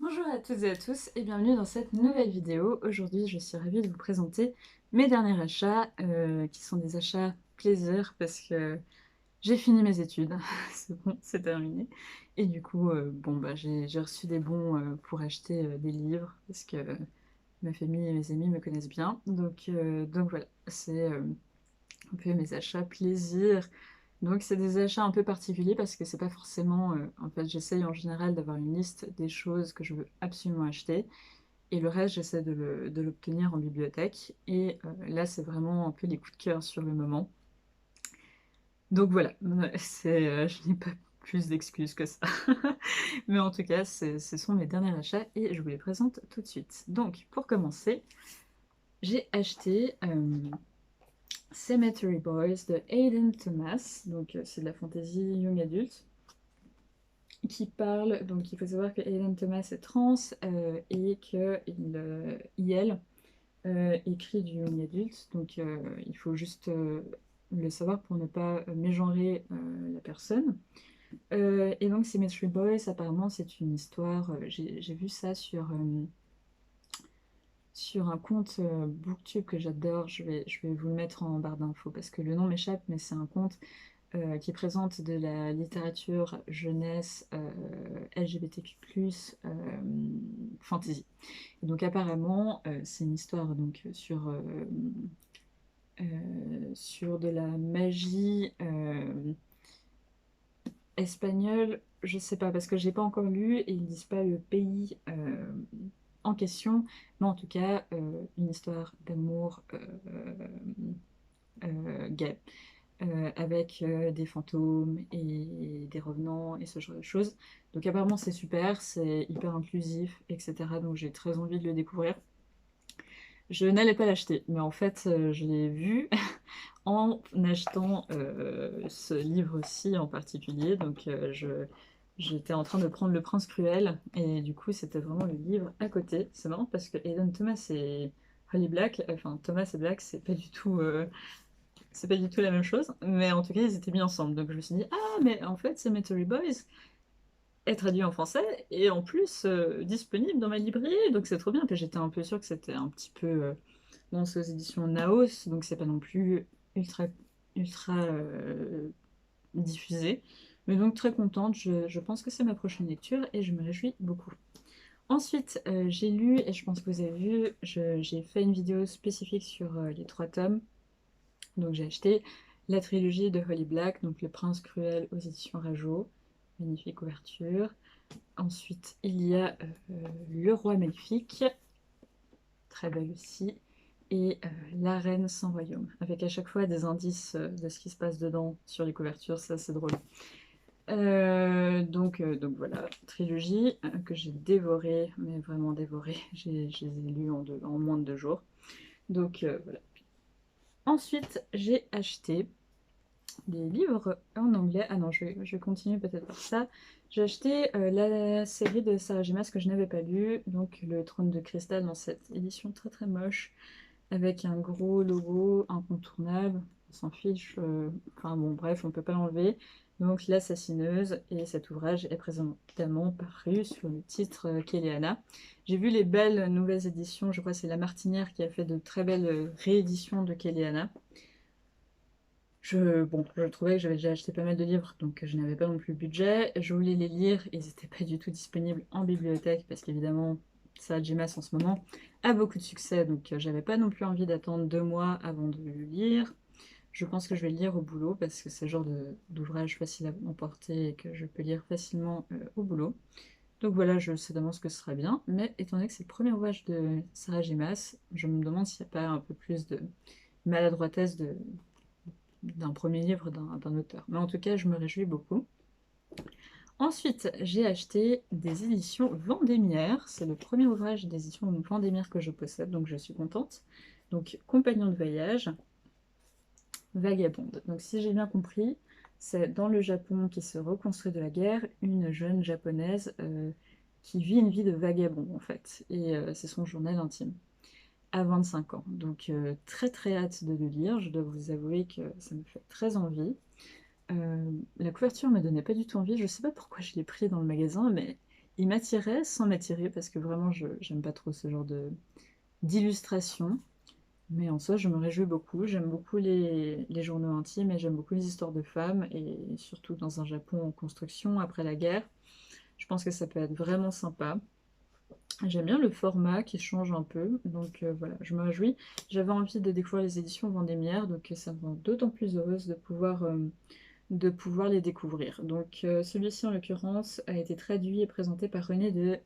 Bonjour à toutes et à tous et bienvenue dans cette nouvelle vidéo. Aujourd'hui, je suis ravie de vous présenter mes derniers achats, qui sont des achats plaisir parce que j'ai fini mes études, c'est bon, c'est terminé. Et du coup, bon, bah, j'ai reçu des bons pour acheter des livres parce que ma famille et mes amis me connaissent bien. Donc voilà, c'est un peu mes achats plaisir. Donc c'est des achats un peu particuliers parce que c'est pas forcément... en fait, j'essaye en général d'avoir une liste des choses que je veux absolument acheter. Et le reste, j'essaie de l'obtenir en bibliothèque. Et là, c'est vraiment un peu les coups de cœur sur le moment. Donc voilà, je n'ai pas plus d'excuses que ça. Mais en tout cas, ce sont mes derniers achats et je vous les présente tout de suite. Donc, pour commencer, j'ai acheté Cemetery Boys de Hayden Thomas. Donc, c'est de la fantasy young adulte qui parle. Donc, il faut savoir que Hayden Thomas est trans et qu'elle écrit du young adulte. Donc, il faut juste le savoir pour ne pas mégenrer la personne. Et donc, Symmetry Boys, apparemment, c'est une histoire. J'ai vu ça sur un compte Booktube que j'adore. Je vais vous le mettre en barre d'infos parce que le nom m'échappe, mais c'est un compte qui présente de la littérature jeunesse LGBTQ+, fantasy. Et donc, apparemment, c'est une histoire donc, sur de la magie espagnole, je sais pas, parce que j'ai pas encore lu et ils disent pas le pays en question, mais en tout cas, une histoire d'amour gay, avec des fantômes et des revenants et ce genre de choses. Donc apparemment c'est super, c'est hyper inclusif, etc. Donc j'ai très envie de le découvrir. Je n'allais pas l'acheter, mais en fait je l'ai vu en achetant ce livre-ci en particulier. Donc j'étais en train de prendre Le Prince Cruel et du coup c'était vraiment le livre à côté. C'est marrant parce que Hayden Thomas et Holly Black, enfin Thomas et Black, c'est pas du tout la même chose, mais en tout cas ils étaient mis ensemble. Donc je me suis dit ah mais en fait Cemetery Boys est traduit en français et en plus disponible dans ma librairie, donc c'est trop bien. Puis j'étais un peu sûre que c'était un petit peu dans ces éditions Naos, donc c'est pas non plus ultra, ultra diffusé. Mais donc très contente, je pense que c'est ma prochaine lecture et je me réjouis beaucoup. Ensuite, j'ai lu, et je pense que vous avez vu, j'ai fait une vidéo spécifique sur les 3 tomes. Donc j'ai acheté la trilogie de Holly Black, donc Le Prince Cruel aux éditions Rajo. Magnifique couverture. Ensuite, il y a Le Roi Maléfique, très belle aussi, et La Reine sans royaume, avec à chaque fois des indices de ce qui se passe dedans sur les couvertures, ça c'est drôle. Donc voilà, trilogie que j'ai dévorée, mais vraiment dévorée, je les ai lus en moins de 2 jours. Donc voilà. Ensuite, j'ai acheté des livres en anglais. Ah non, je vais continuer peut-être par ça. J'ai acheté la série de Sarah J. Maas que je n'avais pas lue, donc Le Trône de Cristal dans cette édition très très moche, avec un gros logo incontournable. On s'en fiche, enfin bon, bref, on peut pas l'enlever. Donc L'Assassineuse, et cet ouvrage est présentement paru sur le titre Kéléana. J'ai vu les belles nouvelles éditions, je crois que c'est La Martinière qui a fait de très belles rééditions de Kéléana. Bon, je trouvais que j'avais déjà acheté pas mal de livres, donc je n'avais pas non plus le budget. Je voulais les lire, ils n'étaient pas du tout disponibles en bibliothèque, parce qu'évidemment, ça, Gemas en ce moment a beaucoup de succès, donc j'avais pas non plus envie d'attendre 2 mois avant de le lire. Je pense que je vais le lire au boulot, parce que c'est le genre d'ouvrage facile à emporter et que je peux lire facilement au boulot. Donc voilà, je sais d'avance que ce sera bien, mais étant donné que c'est le premier ouvrage de Sarah Gemas, je me demande s'il n'y a pas un peu plus de maladroitesse d'un premier livre d'un auteur. Mais en tout cas, je me réjouis beaucoup. Ensuite, j'ai acheté des éditions Vendémiaire. C'est le premier ouvrage d'édition Vendémiaire que je possède, donc je suis contente. Donc, Compagnon de voyage, Vagabonde. Donc, si j'ai bien compris, c'est dans le Japon qui se reconstruit de la guerre, une jeune japonaise qui vit une vie de vagabond, en fait. Et c'est son journal intime à 25 ans. Donc très très hâte de le lire, je dois vous avouer que ça me fait très envie. La couverture me donnait pas du tout envie, je sais pas pourquoi je l'ai pris dans le magasin, mais il m'attirait sans m'attirer parce que vraiment j'aime pas trop ce genre d'illustration. Mais en soi, je me réjouis beaucoup. J'aime beaucoup les journaux intimes et j'aime beaucoup les histoires de femmes, et surtout dans un Japon en construction après la guerre. Je pense que ça peut être vraiment sympa. J'aime bien le format qui change un peu, donc voilà, je me réjouis. J'avais envie de découvrir les éditions Vendémiaire, donc ça me rend d'autant plus heureuse de pouvoir les découvrir. Donc celui-ci en l'occurrence a été traduit et présenté par René de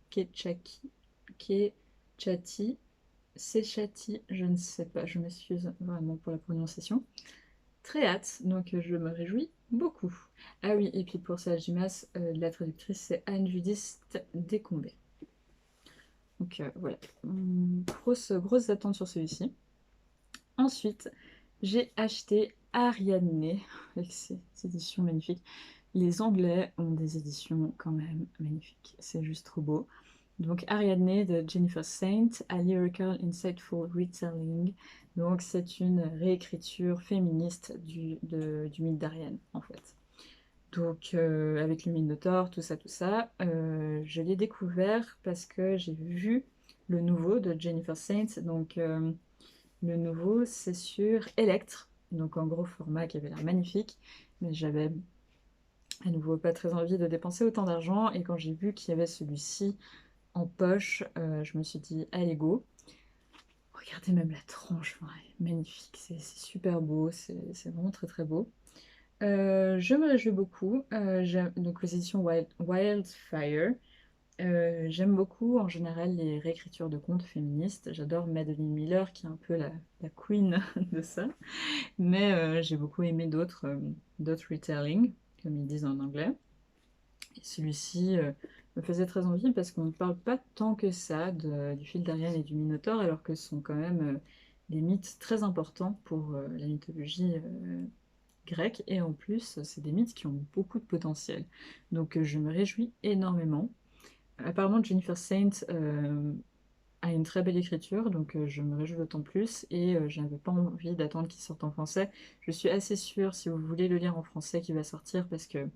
Kechati, Sechati, je ne sais pas, je m'excuse vraiment pour la prononciation. Très hâte, donc je me réjouis beaucoup. Ah oui, et puis pour Sajimas, la traductrice c'est Anne-Judith Descombes. Donc voilà, grosse attente sur celui-ci. Ensuite, j'ai acheté Ariadne, avec ces éditions magnifiques. Les Anglais ont des éditions quand même magnifiques, c'est juste trop beau. Donc Ariadne de Jennifer Saint, A Lyrical Insightful Retelling. Donc c'est une réécriture féministe du mythe d'Ariane en fait. Donc avec le Minotaure, tout ça, je l'ai découvert parce que j'ai vu le nouveau de Jennifer Saint. Donc le nouveau c'est sur Electre, donc en gros format qui avait l'air magnifique, mais j'avais à nouveau pas très envie de dépenser autant d'argent, et quand j'ai vu qu'il y avait celui-ci en poche, je me suis dit allez go. Regardez même la tranche, ouais, magnifique, c'est super beau, c'est vraiment très très beau. Je me réjouis beaucoup, donc aux éditions Wildfire. J'aime beaucoup en général les réécritures de contes féministes. J'adore Madeline Miller qui est un peu la queen de ça, mais j'ai beaucoup aimé d'autres retellings, comme ils disent en anglais. Et celui-ci me faisait très envie parce qu'on ne parle pas tant que ça du fil d'Ariane et du Minotaure, alors que ce sont quand même des mythes très importants pour la mythologie grecque, et en plus, c'est des mythes qui ont beaucoup de potentiel. Donc je me réjouis énormément. Apparemment, Jennifer Saint a une très belle écriture, donc je me réjouis d'autant plus, et je n'avais pas envie d'attendre qu'il sorte en français. Je suis assez sûre, si vous voulez le lire en français, qu'il va sortir, parce que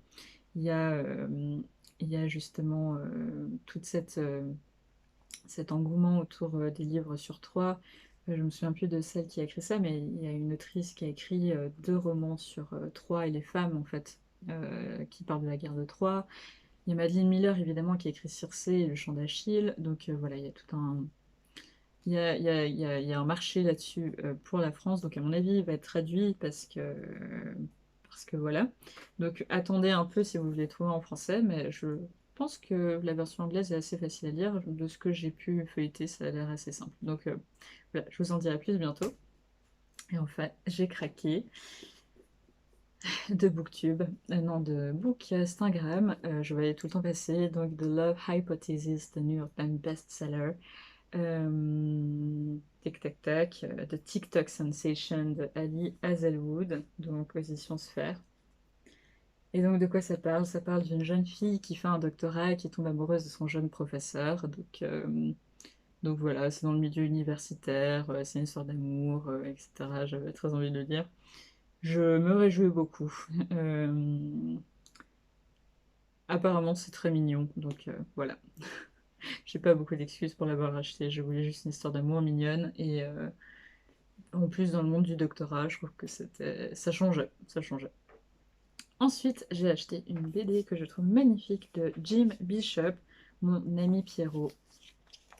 il y a, euh, il y a justement toute cet engouement autour des livres sur Troie. Je me souviens plus de celle qui a écrit ça, mais il y a une autrice qui a écrit 2 romans sur Troie et les femmes, en fait, qui parlent de la guerre de Troie. Il y a Madeleine Miller, évidemment, qui a écrit Circé et le chant d'Achille. Donc voilà, il y a tout un... il y a un marché là-dessus pour la France. Donc à mon avis, il va être traduit parce que voilà. Donc attendez un peu si vous voulez trouver en français, mais je pense que la version anglaise est assez facile à lire. De ce que j'ai pu feuilleter, ça a l'air assez simple. Donc voilà, je vous en dirai plus bientôt. Et enfin, j'ai craqué de Booktube, non, de Book Instagram. Je voyais tout le temps passer, donc The Love Hypothesis, the New York Times bestseller. Tic tac tac, The TikTok Sensation de Ali Hazelwood, donc position sphère. Et donc de quoi ça parle? Ça parle d'une jeune fille qui fait un doctorat et qui tombe amoureuse de son jeune professeur. Donc voilà, c'est dans le milieu universitaire, c'est une histoire d'amour, etc. J'avais très envie de le lire. Je me réjouis beaucoup. Apparemment c'est très mignon, donc voilà. J'ai pas beaucoup d'excuses pour l'avoir acheté. Je voulais juste une histoire d'amour mignonne, et en plus dans le monde du doctorat, je trouve que ça changeait, ça changeait. Ensuite, j'ai acheté une BD que je trouve magnifique de Jim Bishop, mon ami Pierrot.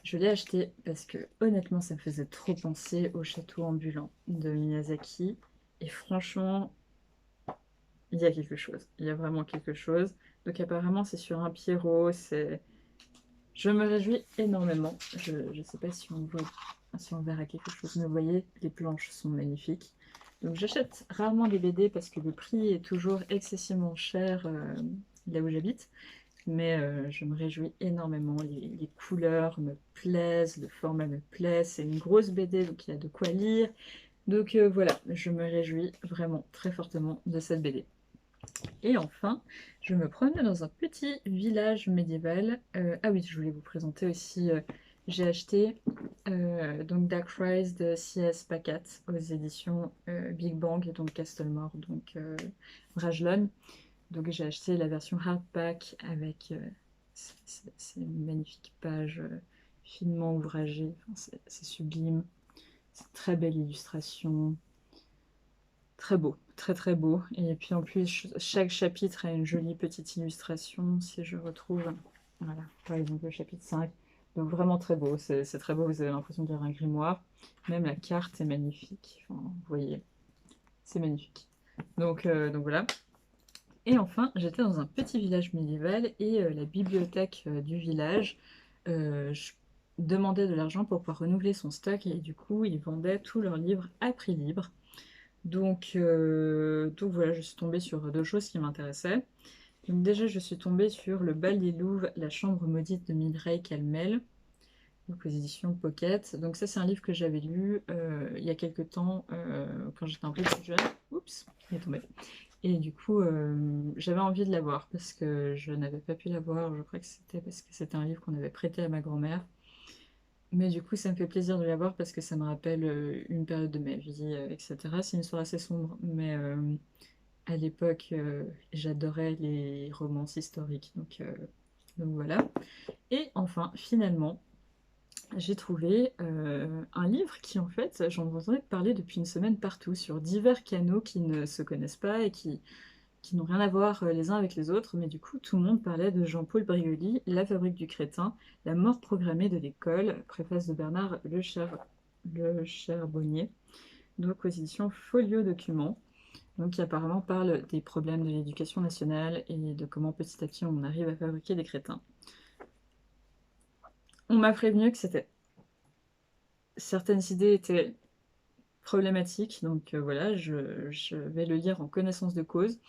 Je l'ai acheté parce que honnêtement, ça me faisait trop penser au château ambulant de Miyazaki. Et franchement, il y a quelque chose. Il y a vraiment quelque chose. Donc apparemment, c'est sur un Pierrot. Je me réjouis énormément. Je ne sais pas si on verra quelque chose. Mais vous voyez, les planches sont magnifiques. Donc j'achète rarement les BD parce que le prix est toujours excessivement cher là où j'habite. Mais je me réjouis énormément. Les couleurs me plaisent, le format me plaît. C'est une grosse BD, donc il y a de quoi lire. Donc voilà, je me réjouis vraiment très fortement de cette BD. Et enfin, je me promenais dans un petit village médiéval. Ah oui, je voulais vous présenter aussi, j'ai acheté donc Dark Rise de C.S. Pacat aux éditions Big Bang, et donc Castlemore, donc Brajlon. Donc j'ai acheté la version hardback avec C'est une magnifique page finement ouvragée, enfin, c'est sublime, c'est très belle illustration, très beau, très très beau. Et puis en plus, chaque chapitre a une jolie petite illustration, si je retrouve, voilà, par exemple le chapitre 5. Donc vraiment très beau, c'est très beau, vous avez l'impression de lire un grimoire. Même la carte est magnifique, enfin, vous voyez, c'est magnifique. Donc voilà. Et enfin, j'étais dans un petit village médiéval et la bibliothèque du village je demandais de l'argent pour pouvoir renouveler son stock et du coup, ils vendaient tous leurs livres à prix libre. Donc voilà, je suis tombée sur deux choses qui m'intéressaient. Donc déjà, je suis tombée sur Le Bal des Louves, La Chambre maudite de Mireille Calmel, donc aux éditions Pocket. Donc ça, c'est un livre que j'avais lu il y a quelques temps, quand j'étais un peu plus jeune. Oups, il est tombé. Et du coup, j'avais envie de l'avoir parce que je n'avais pas pu l'avoir. Je crois que c'était parce que c'était un livre qu'on avait prêté à ma grand-mère. Mais du coup, ça me fait plaisir de l'avoir parce que ça me rappelle une période de ma vie, etc. C'est une histoire assez sombre, mais à l'époque, j'adorais les romances historiques. Donc voilà. Et enfin, finalement, j'ai trouvé un livre qui, en fait, j'en entendais parler depuis une semaine partout, sur divers canaux qui ne se connaissent pas et qui n'ont rien à voir les uns avec les autres, mais du coup, tout le monde parlait de Jean-Paul Brioli, La fabrique du crétin, La mort programmée de l'école, préface de Bernard Le Charbonnier, donc aux éditions Folio Documents, donc qui apparemment parle des problèmes de l'éducation nationale et de comment petit à petit on arrive à fabriquer des crétins. On m'a prévenu que certaines idées étaient problématiques, donc voilà, je vais le lire en connaissance de cause.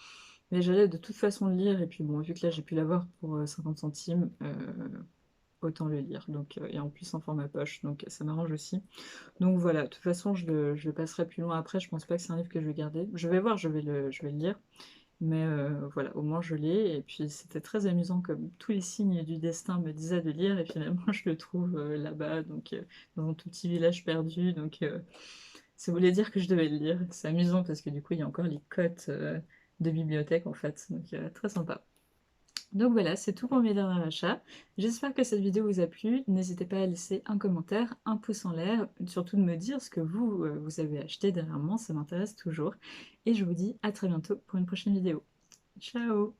Mais j'allais de toute façon le lire, et puis bon, vu que là j'ai pu l'avoir pour 50 centimes, autant le lire. Et en plus en format poche, donc ça m'arrange aussi. Donc voilà, de toute façon je le passerai plus loin après, je pense pas que c'est un livre que je vais garder. Je vais voir, je vais le lire. Mais voilà, au moins je l'ai, et puis c'était très amusant comme tous les signes du destin me disaient de lire, et finalement je le trouve là-bas, dans un tout petit village perdu, ça voulait dire que je devais le lire. C'est amusant parce que du coup il y a encore les cotes de bibliothèque en fait, très sympa. Donc voilà, c'est tout pour mes derniers achats. J'espère que cette vidéo vous a plu. N'hésitez pas à laisser un commentaire, un pouce en l'air, surtout de me dire ce que vous avez acheté dernièrement, ça m'intéresse toujours. Et je vous dis à très bientôt pour une prochaine vidéo. Ciao!